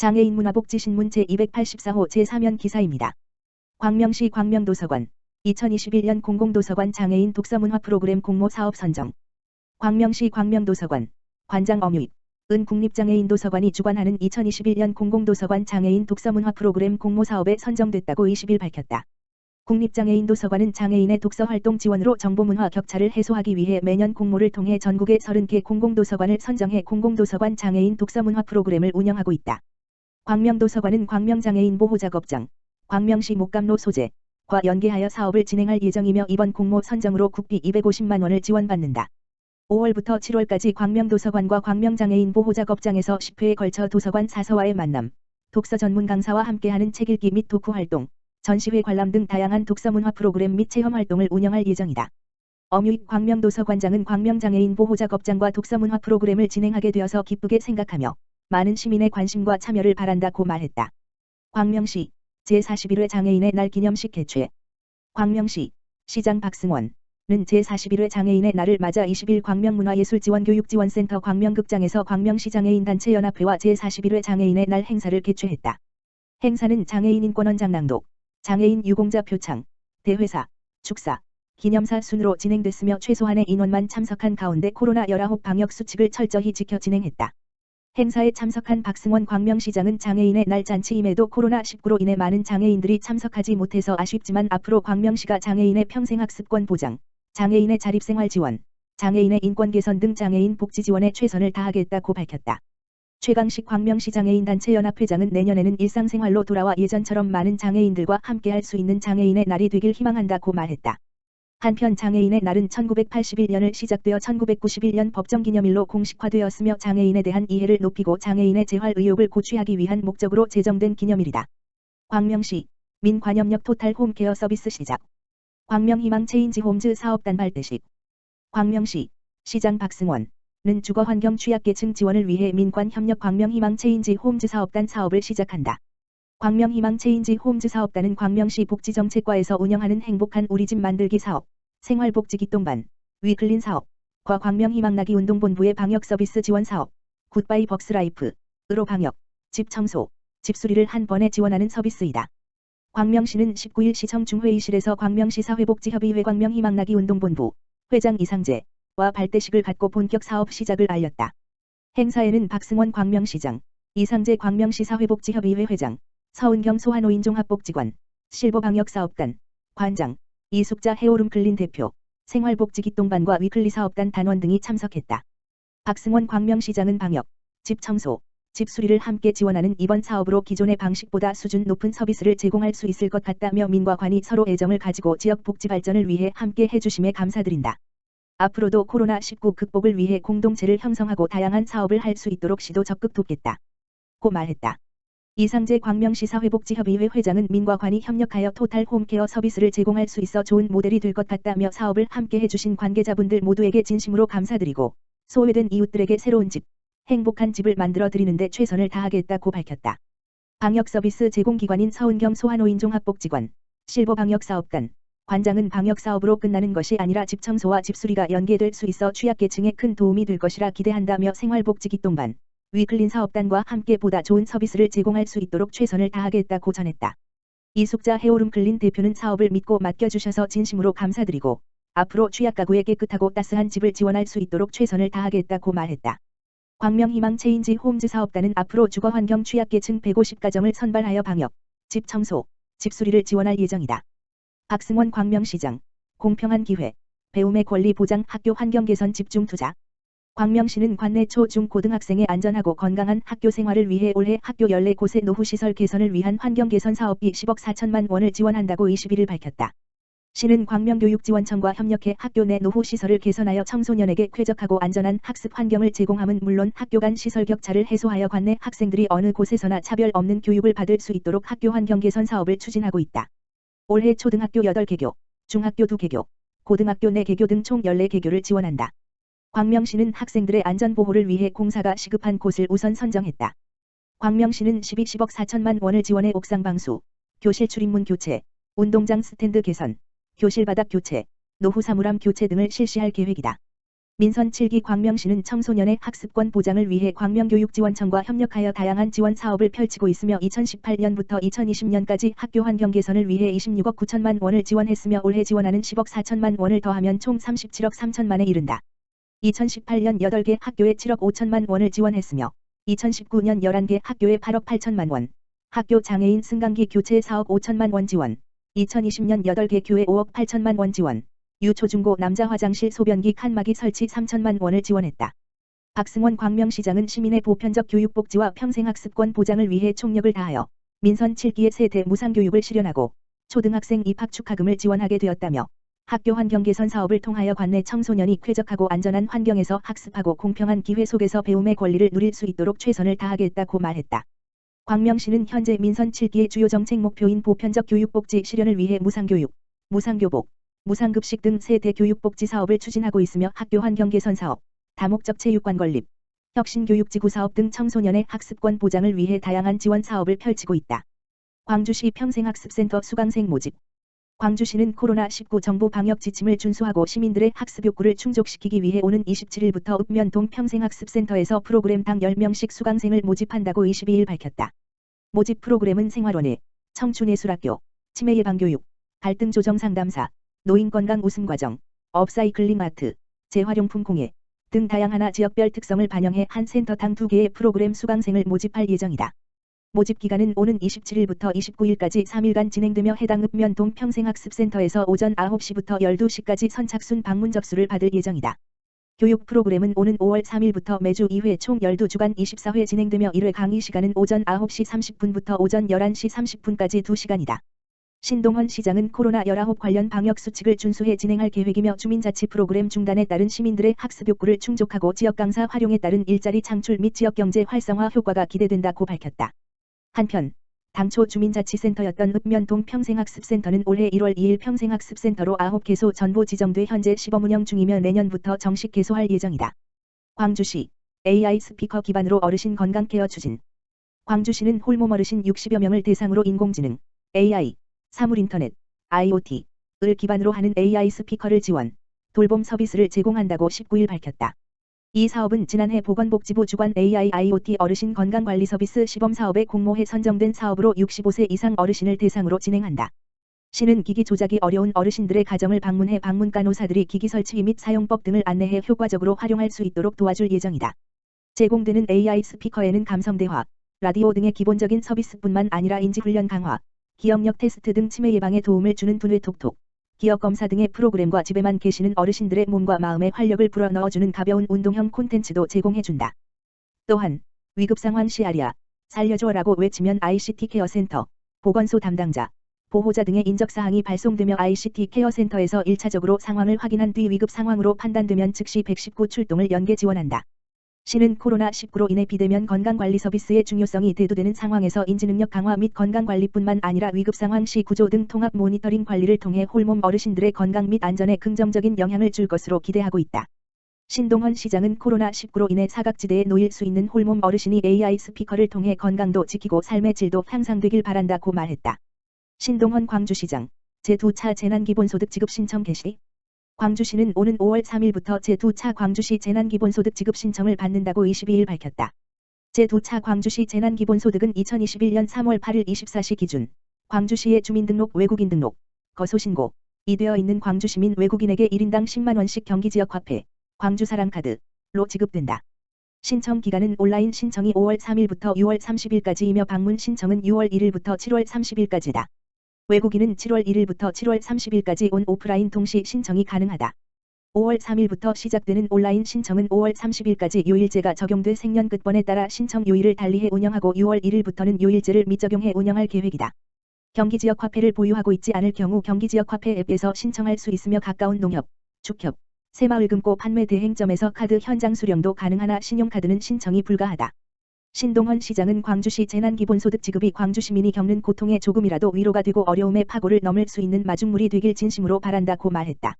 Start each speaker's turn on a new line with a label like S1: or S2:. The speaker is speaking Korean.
S1: 장애인 문화복지신문 제284호 제3연 기사입니다. 광명시 광명도서관 2021년 공공도서관 장애인 독서문화 프로그램 공모 사업 선정. 광명시 광명도서관 관장 엄유입 은 국립장애인도서관이 주관하는 2021년 공공도서관 장애인 독서문화 프로그램 공모 사업에 선정됐다고 20일 밝혔다. 국립장애인도서관은 장애인의 독서활동 지원으로 정보문화 격차를 해소하기 위해 매년 공모를 통해 전국의 30개 공공도서관을 선정해 공공도서관 장애인 독서문화 프로그램을 운영하고 있다. 광명도서관은 광명장애인 보호작업장, 광명시 목감로 소재과 연계하여 사업을 진행할 예정이며 이번 공모 선정으로 국비 250만 원을 지원받는다. 5월부터 7월까지 광명도서관과 광명장애인 보호작업장에서 10회에 걸쳐 도서관 사서와의 만남, 독서 전문 강사와 함께하는 책읽기 및 독후 활동, 전시회 관람 등 다양한 독서문화 프로그램 및 체험 활동을 운영할 예정이다. 엄유입 광명도서관장은 광명장애인 보호작업장과 독서문화 프로그램을 진행하게 되어서 기쁘게 생각하며 많은 시민의 관심과 참여를 바란다고 말했다. 광명시 제41회 장애인의 날 기념식 개최. 광명시 시장 박승원은 제41회 장애인의 날을 맞아 20일 광명문화예술지원교육지원센터 광명극장에서 광명시 장애인단체연합회와 제41회 장애인의 날 행사를 개최했다. 행사는 장애인 인권원 장낭독, 장애인 유공자 표창, 대회사, 축사, 기념사 순으로 진행됐으며 최소한의 인원만 참석한 가운데 코로나19 방역 수칙을 철저히 지켜 진행했다. 행사에 참석한 박승원 광명시장은 장애인의 날 잔치임에도 코로나19로 인해 많은 장애인들이 참석하지 못해서 아쉽지만 앞으로 광명시가 장애인의 평생학습권 보장, 장애인의 자립생활 지원, 장애인의 인권 개선 등 장애인 복지 지원에 최선을 다하겠다고 밝혔다. 최강식 광명시 장애인단체연합회장은 내년에는 일상생활로 돌아와 예전처럼 많은 장애인들과 함께할 수 있는 장애인의 날이 되길 희망한다고 말했다. 한편 장애인의 날은 1981년을 시작되어 1991년 법정기념일로 공식화되었으며 장애인에 대한 이해를 높이고 장애인의 재활 의욕을 고취하기 위한 목적으로 제정된 기념일이다. 광명시 민관염역 토탈 홈케어 서비스 시작. 광명희망 체인지 홈즈 사업단 발대식. 광명시 시장 박승원은 주거환경 취약계층 지원을 위해 민관협력 광명희망 체인지 홈즈 사업단 사업을 시작한다. 광명희망 체인지 홈즈 사업단은 광명시 복지정책과에서 운영하는 행복한 우리집 만들기 사업, 생활복지기동반, 위클린 사업과 광명희망나기 운동본부의 방역서비스 지원 사업, 굿바이 벅스라이프으로 방역, 집 청소, 집수리를 한 번에 지원하는 서비스이다. 광명시는 19일 시청 중회의실에서 광명시 사회복지협의회 광명희망나기 운동본부 회장 이상재와 발대식을 갖고 본격 사업 시작을 알렸다. 행사에는 박승원 광명시장, 이상재 광명시 사회복지협의회 회장, 서은경 소환노인종합복지관, 실버방역사업단, 관장, 이숙자 해오름 클린 대표, 생활복지기동반과 위클리 사업단 단원 등이 참석했다. 박승원 광명시장은 방역, 집 청소, 집 수리를 함께 지원하는 이번 사업으로 기존의 방식보다 수준 높은 서비스를 제공할 수 있을 것 같다며 민과 관이 서로 애정을 가지고 지역 복지 발전을 위해 함께 해주심에 감사드린다. 앞으로도 코로나19 극복을 위해 공동체를 형성하고 다양한 사업을 할 수 있도록 시도 적극 돕겠다. 고 말했다. 이상재 광명시 사회복지협의회 회장은 민과 관이 협력하여 토탈 홈케어 서비스를 제공할 수 있어 좋은 모델이 될 것 같다며 사업을 함께 해주신 관계자분들 모두에게 진심으로 감사드리고 소외된 이웃들에게 새로운 집, 행복한 집을 만들어 드리는데 최선을 다하겠다고 밝혔다. 방역서비스 제공기관인 서은경 소환노인종합복지관, 실버방역사업단, 관장은 방역사업으로 끝나는 것이 아니라 집 청소와 집수리가 연계될 수 있어 취약계층에 큰 도움이 될 것이라 기대한다며 생활복지기동반, 위클린 사업단과 함께 보다 좋은 서비스를 제공할 수 있도록 최선을 다하겠다고 전했다. 이숙자 해오름 클린 대표는 사업을 믿고 맡겨주셔서 진심으로 감사드리고 앞으로 취약가구에 깨끗하고 따스한 집을 지원할 수 있도록 최선을 다하겠다고 말했다. 광명희망 체인지 홈즈 사업단은 앞으로 주거환경 취약계층 150가정을 선발하여 방역, 집 청소, 집수리를 지원할 예정이다. 박승원 광명시장, 공평한 기회, 배움의 권리 보장 학교 환경 개선 집중 투자. 광명시는 관내 초, 중, 고등학생의 안전하고 건강한 학교 생활을 위해 올해 학교 14곳의 노후시설 개선을 위한 환경 개선 사업비 10억 4천만 원을 지원한다고 21일 밝혔다. 시는 광명교육지원청과 협력해 학교 내 노후시설을 개선하여 청소년에게 쾌적하고 안전한 학습 환경을 제공함은 물론 학교 간 시설 격차를 해소하여 관내 학생들이 어느 곳에서나 차별 없는 교육을 받을 수 있도록 학교 환경 개선 사업을 추진하고 있다. 올해 초등학교 8개교, 중학교 2개교, 고등학교 4개교 등 총 14개교를 지원한다. 광명시는 학생들의 안전보호를 위해 공사가 시급한 곳을 우선 선정했다. 광명시는 10억 4천만 원을 지원해 옥상방수, 교실 출입문 교체, 운동장 스탠드 개선, 교실 바닥 교체, 노후 사물함 교체 등을 실시할 계획이다. 민선 7기 광명시는 청소년의 학습권 보장을 위해 광명교육지원청과 협력하여 다양한 지원 사업을 펼치고 있으며 2018년부터 2020년까지 학교 환경 개선을 위해 26억 9천만 원을 지원했으며 올해 지원하는 10억 4천만 원을 더하면 총 37억 3천만에 이른다. 2018년 8개 학교에 7억 5천만 원을 지원했으며 2019년 11개 학교에 8억 8천만 원, 학교 장애인 승강기 교체 4억 5천만 원 지원, 2020년 8개 교회 5억 8천만 원 지원, 유초중고 남자 화장실 소변기 칸막이 설치 3천만 원을 지원했다. 박승원 광명시장은 시민의 보편적 교육복지와 평생학습권 보장을 위해 총력을 다하여 민선 7기의 세대 무상교육을 실현하고 초등학생 입학 축하금을 지원하게 되었다며 학교 환경 개선 사업을 통하여 관내 청소년이 쾌적하고 안전한 환경에서 학습하고 공평한 기회 속에서 배움의 권리를 누릴 수 있도록 최선을 다하겠다고 말했다. 광명시는 현재 민선 7기의 주요 정책 목표인 보편적 교육복지 실현을 위해 무상교육, 무상교복, 무상급식 등 세대 교육복지 사업을 추진하고 있으며 학교 환경 개선 사업, 다목적 체육관 건립, 혁신교육지구 사업 등 청소년의 학습권 보장을 위해 다양한 지원 사업을 펼치고 있다. 광주시 평생학습센터 수강생 모집. 광주시는 코로나19 정부 방역 지침을 준수하고 시민들의 학습 욕구를 충족시키기 위해 오는 27일부터 읍면동 평생학습센터에서 프로그램당 10명씩 수강생을 모집한다고 22일 밝혔다. 모집 프로그램은 생활원예, 청춘예술학교, 치매예방교육, 갈등조정상담사, 노인건강 우승과정, 업사이클링 아트, 재활용품 공예 등 다양한 지역별 특성을 반영해 한 센터당 2개의 프로그램 수강생을 모집할 예정이다. 모집 기간은 오는 27일부터 29일까지 3일간 진행되며 해당 읍면동 평생학습센터에서 오전 9시부터 12시까지 선착순 방문 접수를 받을 예정이다. 교육 프로그램은 오는 5월 3일부터 매주 2회 총 12주간 24회 진행되며 1회 강의 시간은 오전 9시 30분부터 오전 11시 30분까지 2시간이다. 신동헌 시장은 코로나19 관련 방역수칙을 준수해 진행할 계획이며 주민자치 프로그램 중단에 따른 시민들의 학습 욕구를 충족하고 지역강사 활용에 따른 일자리 창출 및 지역경제 활성화 효과가 기대된다고 밝혔다. 한편 당초 주민자치센터였던 읍면동 평생학습센터는 올해 1월 2일 평생학습센터로 9개소 전부 지정돼 현재 시범 운영 중이며 내년부터 정식 개소할 예정이다. 광주시 AI 스피커 기반으로 어르신 건강케어 추진. 광주시는 홀몸 어르신 60여 명을 대상으로 인공지능, AI, 사물인터넷, IoT를 기반으로 하는 AI 스피커를 지원, 돌봄 서비스를 제공한다고 19일 밝혔다. 이 사업은 지난해 보건복지부 주관 AI IoT 어르신 건강관리 서비스 시범사업에 공모해 선정된 사업으로 65세 이상 어르신을 대상으로 진행한다. 시는 기기 조작이 어려운 어르신들의 가정을 방문해 방문 간호사들이 기기 설치 및 사용법 등을 안내해 효과적으로 활용할 수 있도록 도와줄 예정이다. 제공되는 AI 스피커에는 감성대화, 라디오 등의 기본적인 서비스뿐만 아니라 인지훈련 강화, 기억력 테스트 등 치매 예방에 도움을 주는 두뇌 톡톡, 기억 검사 등의 프로그램과 집에만 계시는 어르신들의 몸과 마음에 활력을 불어넣어주는 가벼운 운동형 콘텐츠도 제공해준다. 또한 위급상황 시 아리아, 살려줘라고 외치면 ICT 케어센터, 보건소 담당자, 보호자 등의 인적사항이 발송되며 ICT 케어센터에서 1차적으로 상황을 확인한 뒤 위급 상황으로 판단되면 즉시 119 출동을 연계 지원한다. 시는 코로나19로 인해 비대면 건강관리 서비스의 중요성이 대두되는 상황에서 인지능력 강화 및 건강관리뿐만 아니라 위급상황 시 구조 등 통합 모니터링 관리를 통해 홀몸 어르신들의 건강 및 안전에 긍정적인 영향을 줄 것으로 기대하고 있다. 신동헌 시장은 코로나19로 인해 사각지대에 놓일 수 있는 홀몸 어르신이 AI 스피커를 통해 건강도 지키고 삶의 질도 향상되길 바란다고 말했다. 신동헌 광주시장, 제2차 재난기본소득 지급 신청 개시. 광주시는 오는 5월 3일부터 제2차 광주시 재난기본소득 지급 신청을 받는다고 22일 밝혔다. 제2차 광주시 재난기본소득은 2021년 3월 8일 24시 기준 광주시의 주민등록 외국인 등록, 거소신고, 이 되어 있는 광주시민 외국인에게 1인당 10만원씩 경기지역화폐, 광주사랑카드로 지급된다. 신청 기간은 온라인 신청이 5월 3일부터 6월 30일까지이며 방문 신청은 6월 1일부터 7월 30일까지다. 외국인은 7월 1일부터 7월 30일까지 온 오프라인 동시 신청이 가능하다. 5월 3일부터 시작되는 온라인 신청은 5월 30일까지 요일제가 적용돼 생년 끝번에 따라 신청 요일을 달리해 운영하고 6월 1일부터는 요일제를 미적용해 운영할 계획이다. 경기지역 화폐를 보유하고 있지 않을 경우 경기지역 화폐 앱에서 신청할 수 있으며 가까운 농협, 축협, 새마을금고 판매 대행점에서 카드 현장 수령도 가능하나 신용카드는 신청이 불가하다. 신동헌 시장은 광주시 재난기본소득 지급이 광주 시민이 겪는 고통에 조금이라도 위로가 되고 어려움의 파고를 넘을 수 있는 마중물이 되길 진심으로 바란다고 말했다.